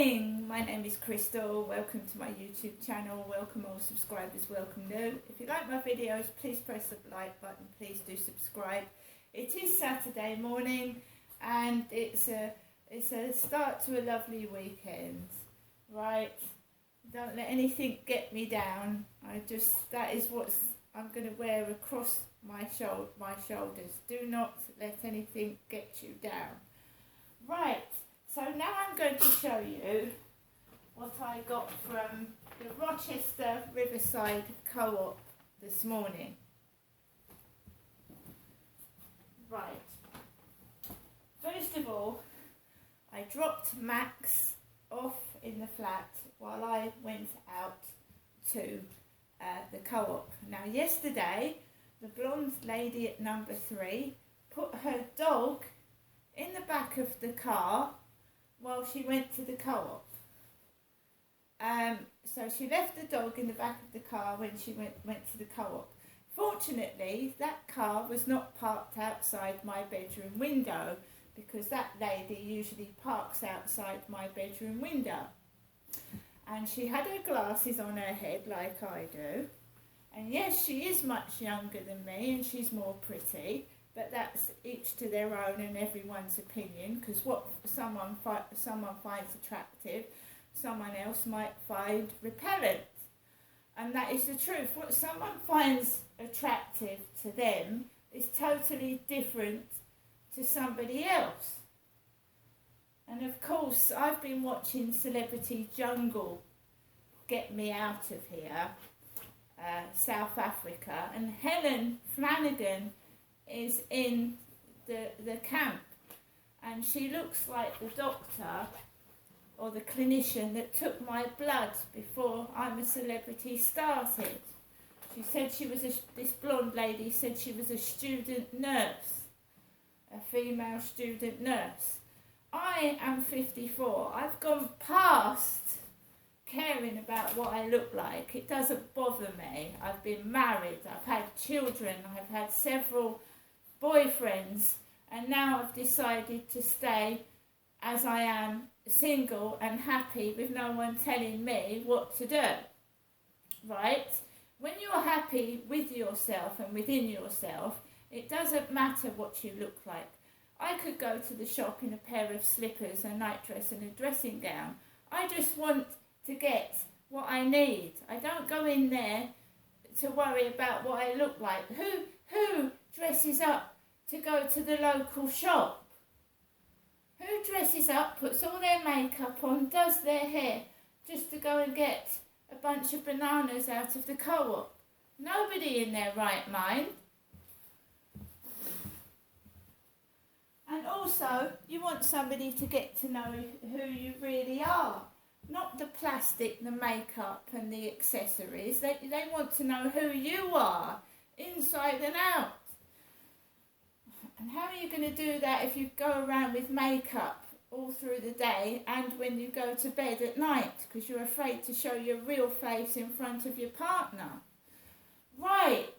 morning, my name is Crystal. Welcome to my YouTube channel. Welcome all subscribers, welcome new. If you like my videos, please press the like button, please do subscribe. It is Saturday morning and it's a start to a lovely weekend, right? Don't let anything get me down. That is what I'm going to wear across my shoulders. Do not let anything get you down. Right, so now I'm going to show you what I got from the Rochester Riverside Co-op this morning. Right, first of all, I dropped Max off in the flat while I went out to the Co-op. Now yesterday, the blonde lady at number 3 put her dog in the back of the car while she went to the Co-op. So she left the dog in the back of the car when she went to the Co-op. Fortunately, that car was not parked outside my bedroom window, because that lady usually parks outside my bedroom window. And she had her glasses on her head like I do. And yes, she is much younger than me and she's more pretty, but that's each to their own and everyone's opinion, because what someone finds attractive, someone else might find repellent. And that is the truth. What someone finds attractive to them is totally different to somebody else. And of course, I've been watching Celebrity Jungle get me out of here, South Africa, and Helen Flanagan is in the camp, and she looks like the doctor or the clinician that took my blood before I'm a Celebrity started. She said she was this blonde lady said she was a student nurse, a female student nurse. I am 54. I've gone past caring about what I look like. It doesn't bother me. I've been married, I've had children, I've had several boyfriends, and now I've decided to stay as I am, single and happy, with no one telling me what to do. Right? When you're happy with yourself and within yourself, it doesn't matter what you look like. I could go to the shop in a pair of slippers, a night dress and a dressing gown. I just want to get what I need. I don't go in there to worry about what I look like. Who dresses up to go to the local shop? Who dresses up, puts all their makeup on, does their hair just to go and get a bunch of bananas out of the Co-op? Nobody in their right mind. And also, you want somebody to get to know who you really are. Not the plastic, the makeup and the accessories. They want to know who you are, inside and out. And how are you going to do that if you go around with makeup all through the day and when you go to bed at night, because you're afraid to show your real face in front of your partner? Right.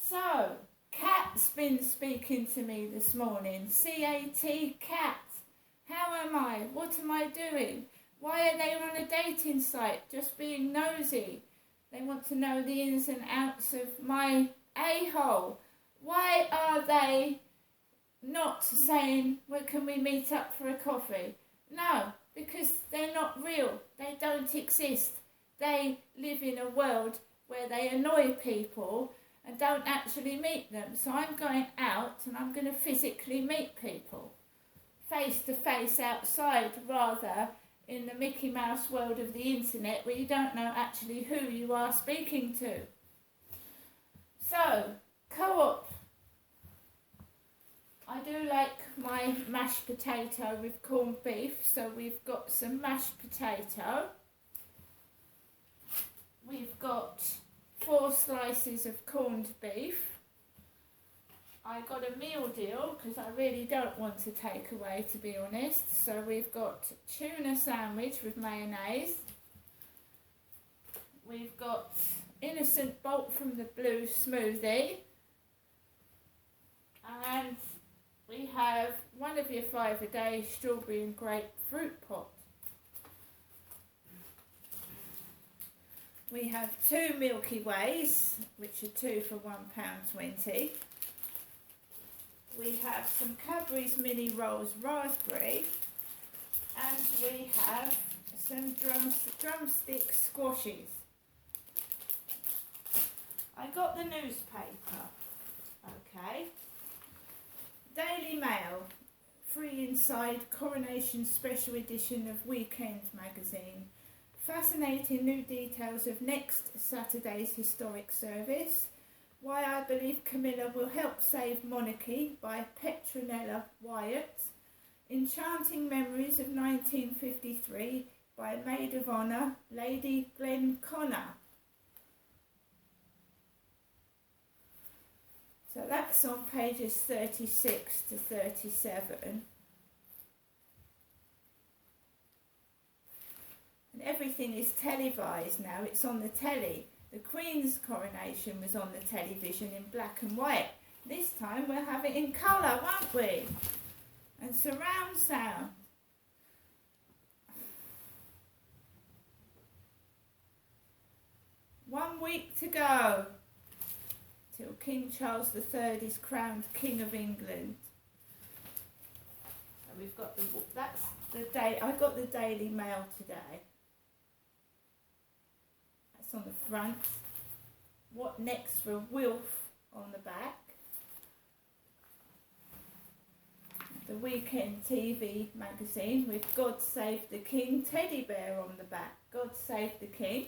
So, Kat's been speaking to me this morning. C-A-T, Kat. How am I? What am I doing? Why are they on a dating site? Just being nosy. They want to know the ins and outs of my a-hole. Why are they not saying, well, can we meet up for a coffee? No, because they're not real. They don't exist. They live in a world where they annoy people and don't actually meet them. So I'm going out and I'm going to physically meet people, face to face outside, rather in the Mickey Mouse world of the internet where you don't know actually who you are speaking to. So, Co-op. I do like my mashed potato with corned beef, so we've got some mashed potato. We've got 4 slices of corned beef. I got a meal deal because I really don't want to take away, to be honest. So we've got tuna sandwich with mayonnaise. We've got Innocent Bolt from the Blue smoothie. And We have one of your 5 a day strawberry and grapefruit pot. We have 2 Milky Ways, which are 2 for £1.20. We have some Cadbury's Mini Rolls Raspberry, and we have some drumstick squashes. I got the newspaper, okay. Daily Mail, free inside Coronation Special Edition of Weekend magazine. Fascinating new details of next Saturday's historic service. Why I Believe Camilla Will Help Save Monarchy by Petronella Wyatt. Enchanting Memories of 1953 by Maid of Honour Lady Glenconnor. So that's on pages 36 to 37. And everything is televised now, it's on the telly. The Queen's coronation was on the television in black and white. This time we'll have it in colour, won't we? And surround sound. One week to go till King Charles III is crowned King of England. And we've got that's the day. I got the Daily Mail today. That's on the front. What next for Wilf on the back. The Weekend TV magazine with God Save the King teddy bear on the back. God Save the King.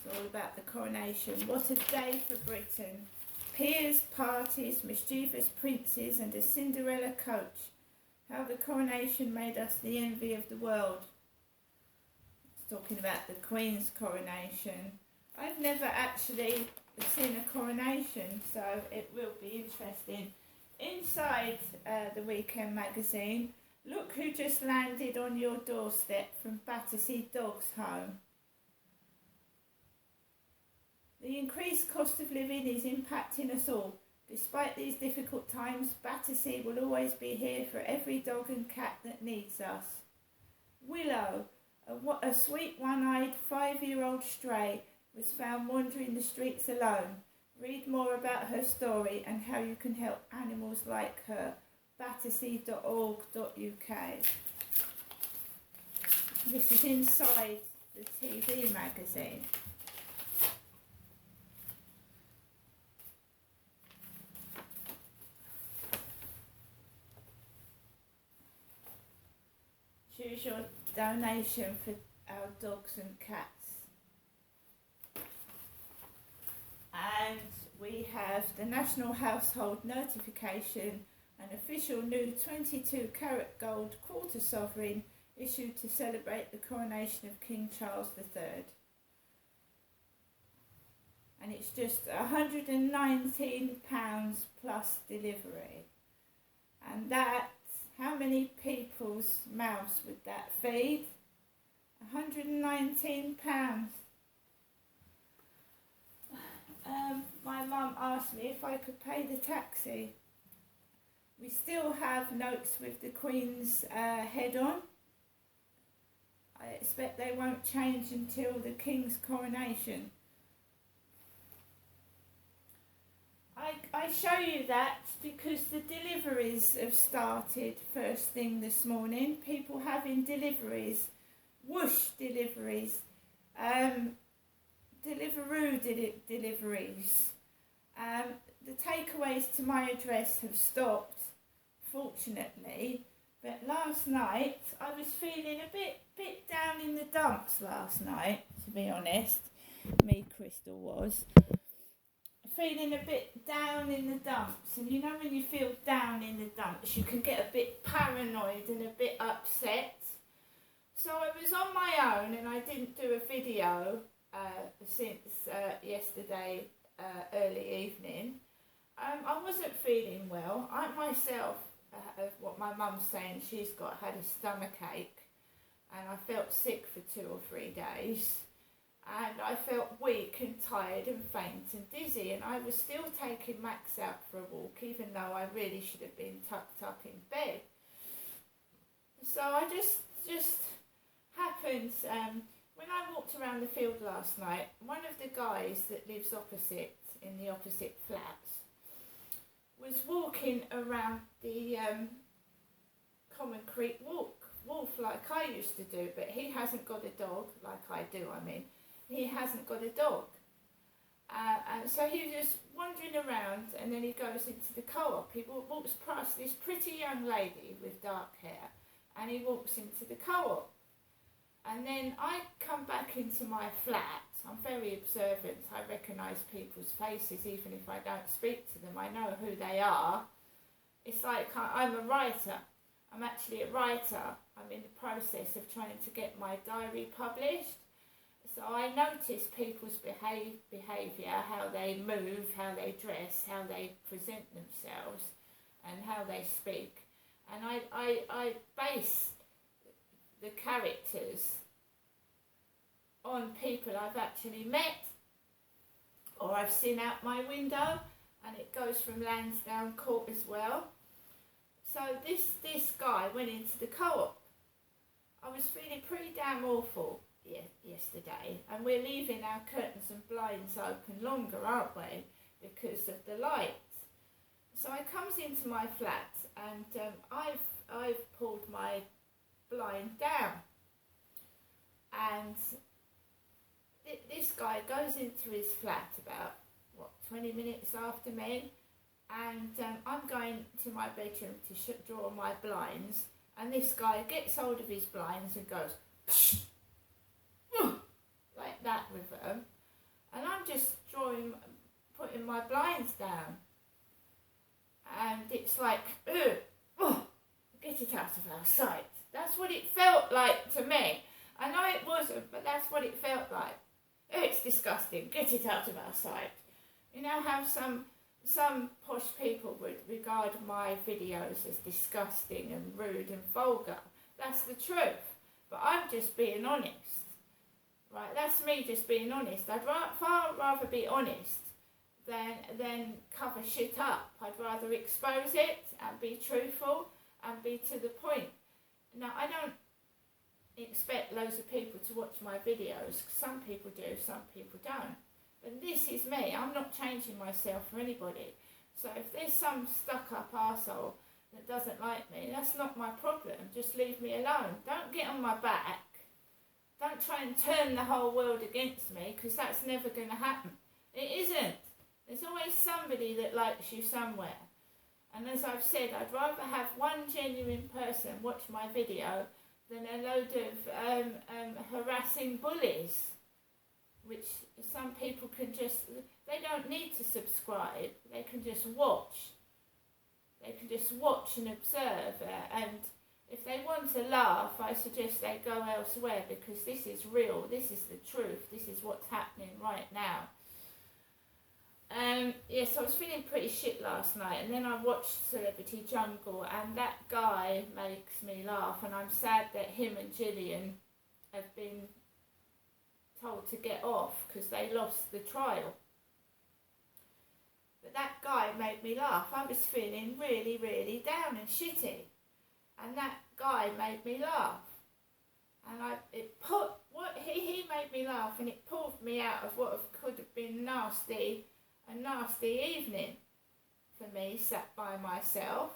It's all about the coronation. What a day for Britain. Peers, parties, mischievous princes and a Cinderella coach. How the coronation made us the envy of the world. It's talking about the Queen's coronation. I've never actually seen a coronation, so it will be interesting. Inside the Weekend magazine, look who just landed on your doorstep from Battersea Dogs Home. The increased cost of living is impacting us all. Despite these difficult times, Battersea will always be here for every dog and cat that needs us. Willow, a sweet one-eyed 5-year-old stray, was found wandering the streets alone. Read more about her story and how you can help animals like her. Battersea.org.uk. This is inside the TV magazine. Choose your donation for our dogs and cats. And we have the National Household Notification, an official new 22 carat gold quarter sovereign issued to celebrate the coronation of King Charles III. And it's just £119 plus delivery. And that, how many people's mouths would that feed? £119. My mum asked me if I could pay the taxi. We still have notes with the Queen's head on. I expect they won't change until the King's coronation. I show you that because the deliveries have started first thing this morning. People having deliveries, whoosh deliveries, Deliveroo deliveries. The takeaways to my address have stopped, fortunately. But last night I was feeling a bit down in the dumps last night, to be honest. Me, Crystal, was feeling a bit down in the dumps. And you know when you feel down in the dumps, you can get a bit paranoid and a bit upset. So I was on my own and I didn't do a video since yesterday early evening. I wasn't feeling well. I myself what my mum's saying, had a stomach ache, and I felt sick for 2 or 3 days, and I felt weak and tired and faint and dizzy, and I was still taking Max out for a walk, even though I really should have been tucked up in bed. So I just happened, when I walked around the field last night, one of the guys that lives opposite, in the opposite flats, was walking around the Common Creek Wolf like I used to do, but he hasn't got a dog like I do, he hasn't got a dog. And so he was just wandering around, and then he goes into the co-op. He walks past this pretty young lady with dark hair, and he walks into the co-op. And then I come back into my flat. I'm very observant. I recognise people's faces even if I don't speak to them. I know who they are. It's like I'm a writer. I'm actually a writer. I'm in the process of trying to get my diary published. So I notice people's behaviour, how they move, how they dress, how they present themselves, and how they speak. And I base the characters on people I've actually met or I've seen out my window, and it goes from Lansdowne Court as well. So this guy went into the co-op. I was feeling pretty damn awful yesterday, and we're leaving our curtains and blinds open longer, aren't we, because of the light. So I comes into my flat, and I've pulled my blind down, and this guy goes into his flat about 20 minutes after me, and I'm going to my bedroom to draw my blinds, and this guy gets hold of his blinds and goes psh, like that with them, and I'm just putting my blinds down, and it's like, get it out of our sight. That's what it felt like to me. I know it wasn't, but that's what it felt like. It's disgusting. Get it out of our sight. You know how some posh people would regard my videos as disgusting and rude and vulgar. That's the truth. But I'm just being honest. Right, that's me just being honest. I'd far rather be honest than cover shit up. I'd rather expose it and be truthful and be to the point. Now, I don't expect loads of people to watch my videos. Some people do, some people don't. But this is me. I'm not changing myself for anybody. So if there's some stuck-up arsehole that doesn't like me, that's not my problem. Just leave me alone. Don't get on my back. Don't try and turn the whole world against me, because that's never going to happen. It isn't. There's always somebody that likes you somewhere. And as I've said, I'd rather have one genuine person watch my video than a load of harassing bullies, which some people can they don't need to subscribe, they can just watch. They can just watch and observe, and if they want to laugh, I suggest they go elsewhere, because this is real, this is the truth, this is what's happening right now. So I was feeling pretty shit last night, and then I watched Celebrity Jungle, and that guy makes me laugh, and I'm sad that him and Gillian have been told to get off because they lost the trial. But that guy made me laugh. I was feeling really, really down and shitty, and that guy made me laugh. And he made me laugh, and it pulled me out of what could have been a nasty evening for me, sat by myself.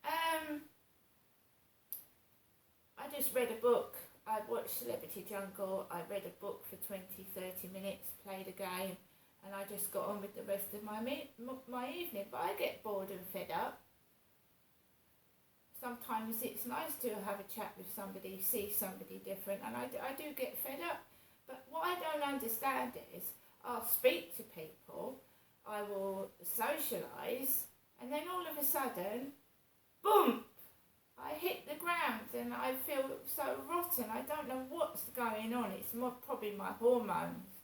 I just read a book. I watched Celebrity Jungle, I read a book for 20-30 minutes, played a game, and I just got on with the rest of my evening. But I get bored and fed up. Sometimes it's nice to have a chat with somebody, see somebody different, and I do get fed up. But what I don't understand is, I'll speak to people, I will socialise, and then all of a sudden, boom, I hit the ground and I feel so rotten. I don't know what's going on. It's probably my hormones.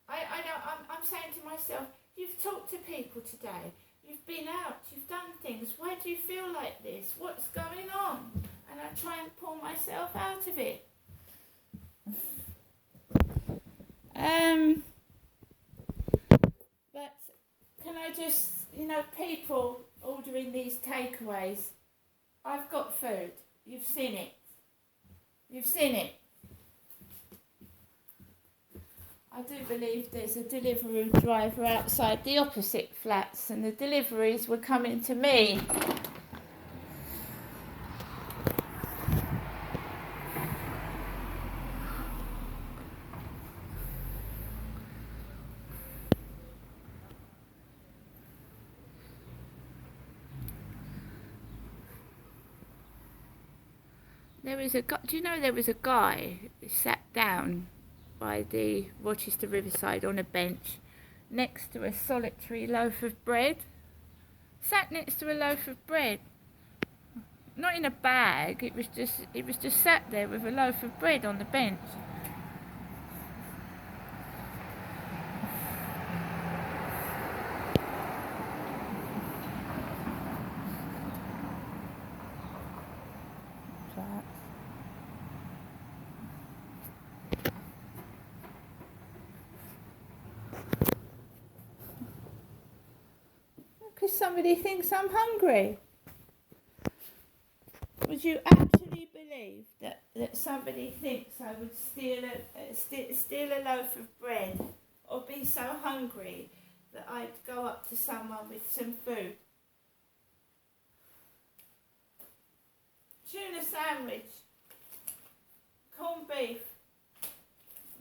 I'm saying to myself, you've talked to people today, You've been out, you've done things. Why do you feel like this? What's going on? And I try and pull myself out of it. But can I just, people ordering these takeaways, I've got food. You've seen it. You've seen it. I do believe there's a delivery driver outside the opposite flats, and the deliveries were coming to me. Do you know there was a guy who sat down by the Rochester Riverside on a bench next to a solitary loaf of bread? Sat next to a loaf of bread. Not in a bag, it was just sat there with a loaf of bread on the bench. Because somebody thinks I'm hungry. Would you actually believe that somebody thinks I would steal a loaf of bread or be so hungry that I'd go up to someone with some food? Tuna sandwich, corned beef,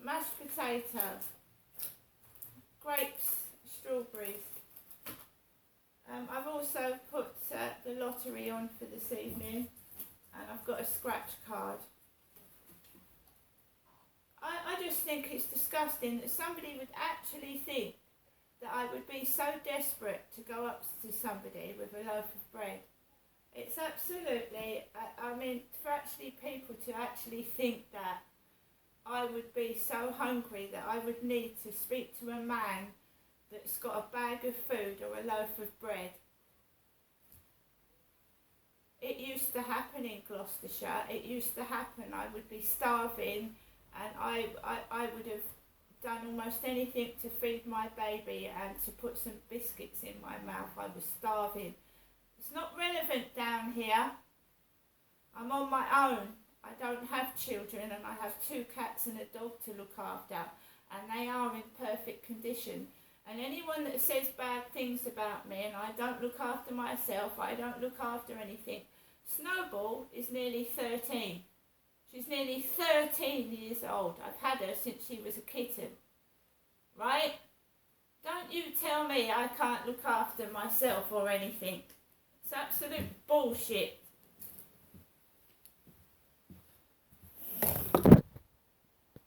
mashed potato, grapes, strawberries. I've also put the lottery on for this evening, and I've got a scratch card. I just think it's disgusting that somebody would actually think that I would be so desperate to go up to somebody with a loaf of bread. It's absolutely, for actually people to actually think that I would be so hungry that I would need to speak to a man that's got a bag of food or a loaf of bread. It used to happen in Gloucestershire. It used to happen. I would be starving, and I would have done almost anything to feed my baby and to put some biscuits in my mouth. I was starving. It's not relevant down here. I'm on my own. I don't have children, and I have 2 cats and a dog to look after, and they are in perfect condition. And anyone that says bad things about me, and I don't look after myself, I don't look after anything. Snowball is nearly 13. She's nearly 13 years old. I've had her since she was a kitten. Right? Don't you tell me I can't look after myself or anything. It's absolute bullshit.